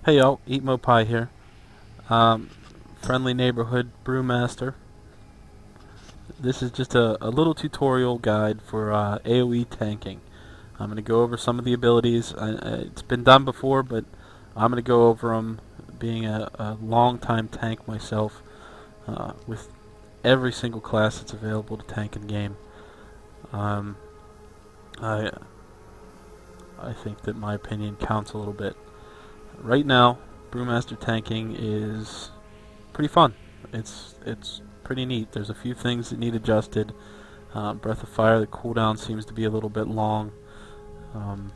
Hey y'all, Eat Mo Pie here. Um, Friendly neighborhood brewmaster. This is just a little tutorial guide for AoE tanking. I'm going to go over some of the abilities. It's been done before, but I'm going to go over them being a long-time tank myself with every single class that's available to tank in game. Um, I, I think that my opinion counts a little bit. Right now, brewmaster tanking is pretty fun. It's pretty neat. There's a few things that need adjusted. Breath of Fire, the cooldown seems to be a little bit long. Um,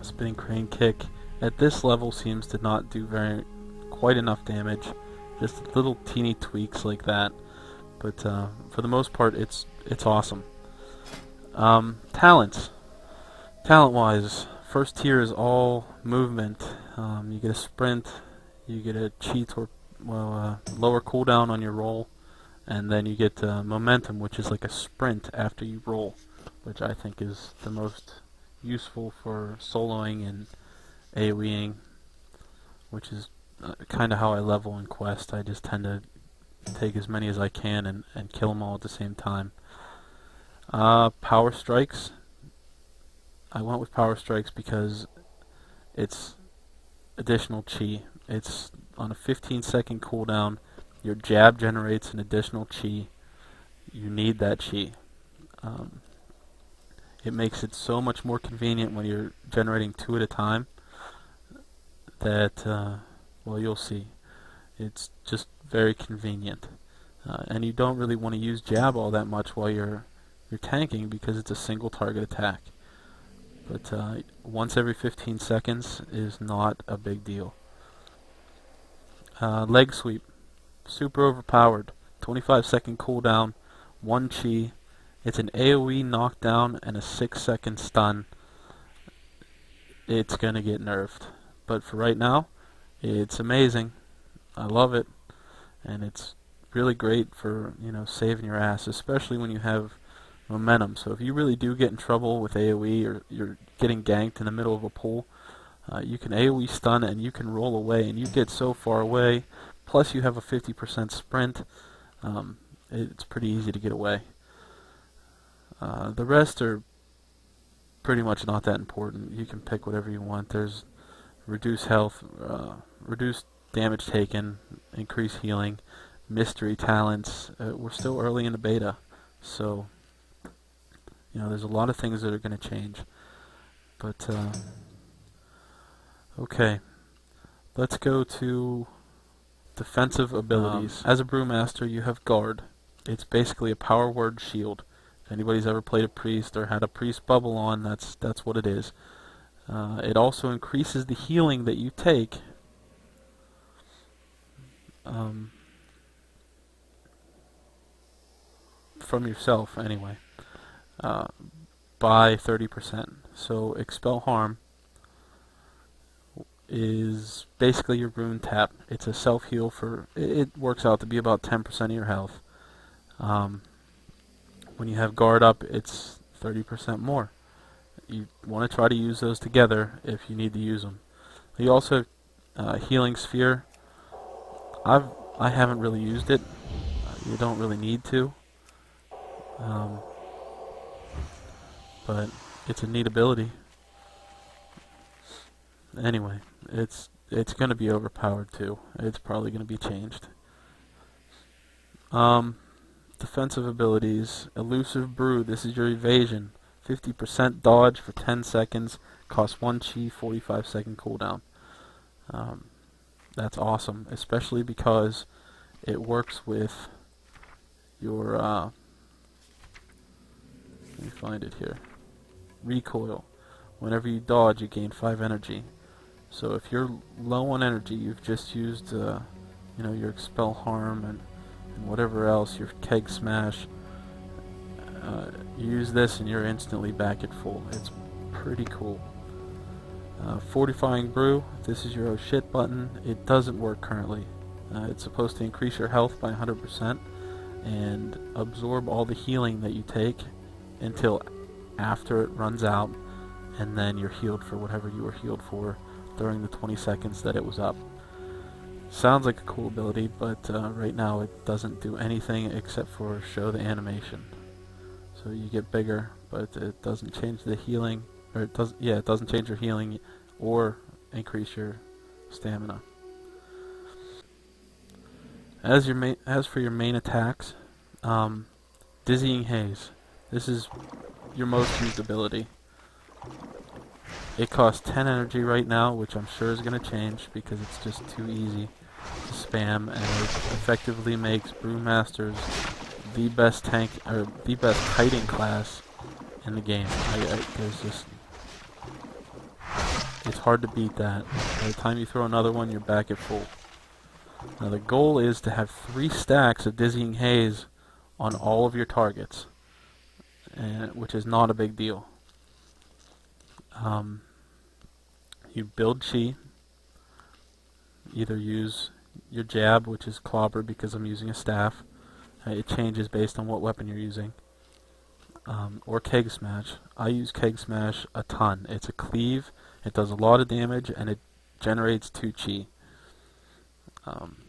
Spinning Crane Kick at this level seems to not do quite enough damage. Just little teeny tweaks like that. But for the most part, it's awesome. Talents. Talent-wise, first tier is all movement. You get a sprint, you get a cheat or lower cooldown on your roll, and then you get momentum, which is like a sprint after you roll, which I think is the most useful for soloing and AoEing, which is kind of how I level in Quest. I just tend to take as many as I can and kill them all at the same time. Power Strikes. I went with Power Strikes because it's additional chi. It's on a 15-second cooldown. Your jab generates an additional chi. You need that chi. Um, it makes it so much more convenient when you're generating two at a time that, well, you'll see. It's just very convenient. And you don't really want to use jab all that much while you're tanking because it's a single target attack. But once every 15 seconds is not a big deal. Leg sweep. Super overpowered. 25-second cooldown. 1 chi. It's an AoE knockdown and a 6-second stun. It's going to get nerfed. But for right now, it's amazing. I love it. And it's really great for, saving your ass, especially when you have momentum. So if you really do get in trouble with AoE or you're getting ganked in the middle of a pool, you can AoE stun and you can roll away, and you get so far away. Plus you have a 50% sprint. It's pretty easy to get away. The rest are pretty much not that important. You can pick whatever you want. There's reduced health, reduced damage taken, increased healing, mystery talents. We're still early in the beta, so there's a lot of things that are going to change. But okay, let's go to defensive abilities. As a brewmaster, you have guard. It's basically a power word shield. If anybody's ever played a priest or had a priest bubble on, that's what it is. It also increases the healing that you take. From yourself, anyway, by 30%. So Expel Harm is basically your rune tap. It's a self-heal for, it works out to be about 10% of your health. When you have guard up, it's 30% more. You want to try to use those together if you need to use them. You also have Healing Sphere. I haven't really used it. You don't really need to. But it's a neat ability. Anyway, it's going to be overpowered too. It's probably going to be changed. Defensive abilities. Elusive Brew. This is your evasion. 50% dodge for 10 seconds. Costs 1 chi, 45-second cooldown. That's awesome, especially because it works with your, let me find it here, recoil. Whenever you dodge, you gain 5 energy. So if you're low on energy, you've just used, your Expel Harm and whatever else, your Keg Smash, you use this and you're instantly back at full. It's pretty cool. Fortifying Brew, this is your oh shit button. It doesn't work currently. It's supposed to increase your health by 100% and absorb all the healing that you take until after it runs out, and then you're healed for whatever you were healed for during the 20 seconds that it was up. Sounds like a cool ability, but right now it doesn't do anything except for show the animation. So you get bigger, but it doesn't change the healing, or it doesn't change your healing or increase your stamina. As for your main attacks, Dizzying Haze. This is your most used ability. It costs 10 energy right now, which I'm sure is going to change because it's just too easy to spam, and it effectively makes brewmasters the best tank, or the best kiting class in the game. It's hard to beat that. By the time you throw another one, you're back at full. Now the goal is to have 3 stacks of Dizzying Haze on all of your targets, which is not a big deal. You build chi. Either use your jab, which is clobber because I'm using a staff. It changes based on what weapon you're using. Or keg smash. I use keg smash a ton. It's a cleave. It does a lot of damage and it generates 2 chi.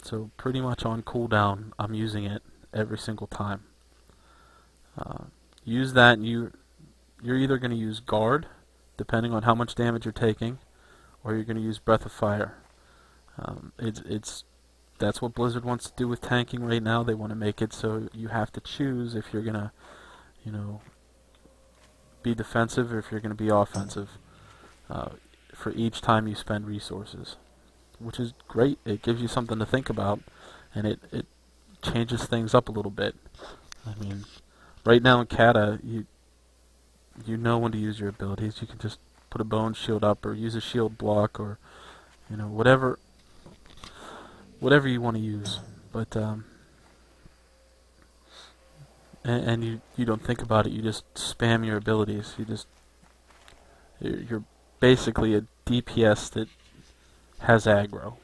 So pretty much on cooldown, I'm using it every single time. Use that, and you're either going to use guard, depending on how much damage you're taking, or you're going to use breath of fire. That's what Blizzard wants to do with tanking right now. They want to make it so you have to choose if you're going to, be defensive or if you're going to be offensive for each time you spend resources, which is great. It gives you something to think about, and it changes things up a little bit. I mean, right now in Kata, you know when to use your abilities. You can just put a bone shield up or use a shield block, or whatever you want to use. But and you don't think about it. You just spam your abilities. You're basically a DPS that has aggro.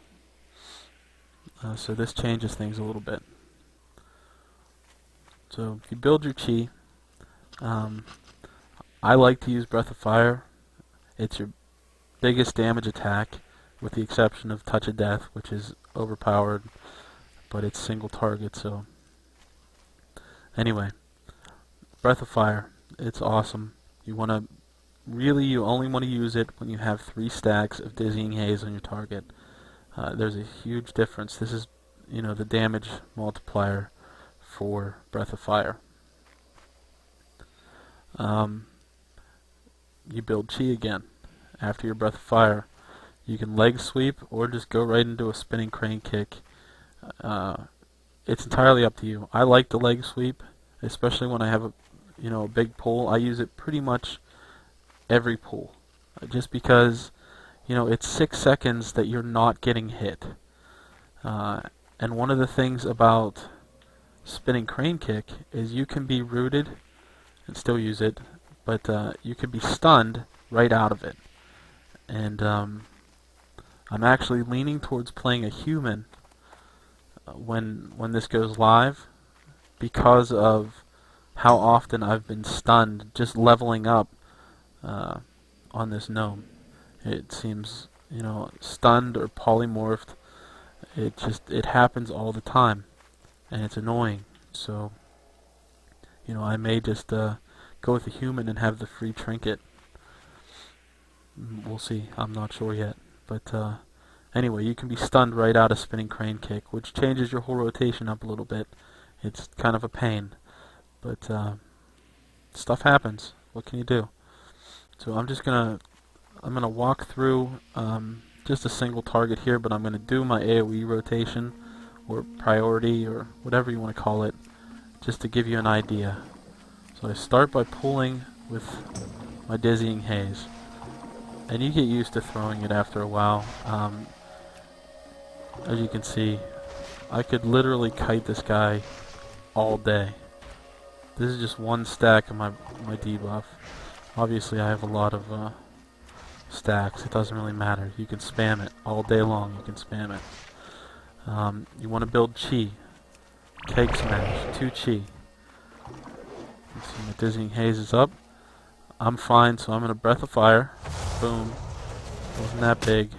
So this changes things a little bit. So if you build your chi, I like to use Breath of Fire. It's your biggest damage attack, with the exception of Touch of Death, which is overpowered, but it's single target. So anyway, Breath of Fire, it's awesome. You only want to use it when you have 3 stacks of Dizzying Haze on your target. There's a huge difference. This is, the damage multiplier for Breath of Fire. You build chi again. After your Breath of Fire, you can leg sweep or just go right into a spinning crane kick. It's entirely up to you. I like the leg sweep, especially when I have a big pull. I use it pretty much every pull, just because it's 6 seconds that you're not getting hit. And one of the things about spinning crane kick is you can be rooted and still use it, but you can be stunned right out of it. And I'm actually leaning towards playing a human when this goes live, because of how often I've been stunned just leveling up on this gnome. It seems, stunned or polymorphed. It happens all the time, and it's annoying. So, I may just go with a human and have the free trinket. We'll see. I'm not sure yet. But anyway, you can be stunned right out of spinning crane kick, which changes your whole rotation up a little bit. It's kind of a pain, but stuff happens. What can you do? So I'm gonna walk through just a single target here, but I'm gonna do my AoE rotation or priority or whatever you want to call it, just to give you an idea. So I start by pulling with my Dizzying Haze, and you get used to throwing it after a while. As you can see, I could literally kite this guy all day. This is just one stack of my debuff. Obviously I have a lot of stacks. It doesn't really matter. You can spam it all day long. You can spam it. You want to build chi. Keg smash. 2 chi. You see my Dizzying Haze is up. I'm fine, so I'm in a Breath of Fire. Boom. Wasn't that big.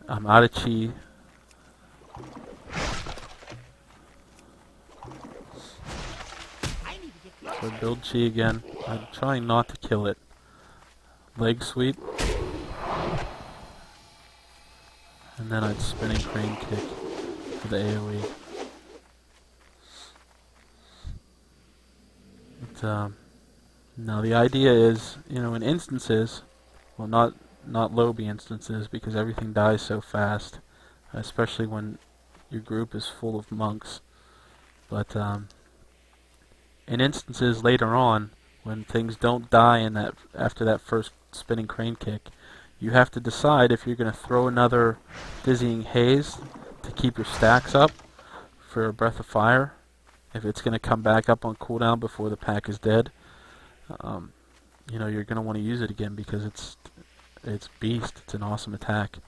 I'm out of chi. So I build chi again. I'm trying not to kill it. Leg sweep. And then I'd spinning crane kick for the AoE. But, now the idea is, you know, in instances, well, not lobby instances, because everything dies so fast, especially when your group is full of monks. But in instances later on, when things don't die in that after that first spinning crane kick, you have to decide if you're going to throw another dizzying haze to keep your stacks up for a breath of fire, if it's going to come back up on cooldown before the pack is dead. You know, you're going to want to use it again because it's beast. It's an awesome attack.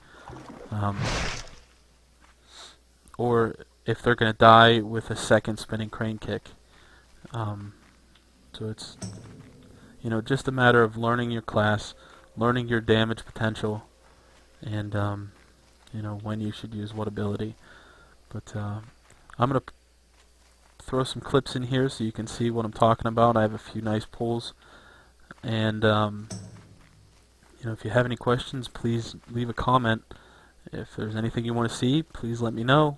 Or if they're going to die with a second spinning crane kick. So it's, you know, just a matter of learning your class, learning your damage potential, and you know, when you should use what ability. But I'm going to throw some clips in here so you can see what I'm talking about. I have a few nice pulls, and you know, if you have any questions, please leave a comment. If there's anything you want to see, please let me know,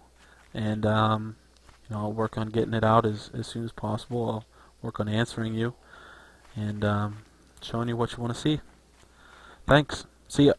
and you know, I'll work on getting it out as soon as possible. I'll work on answering you and showing you what you want to see. Thanks. See ya.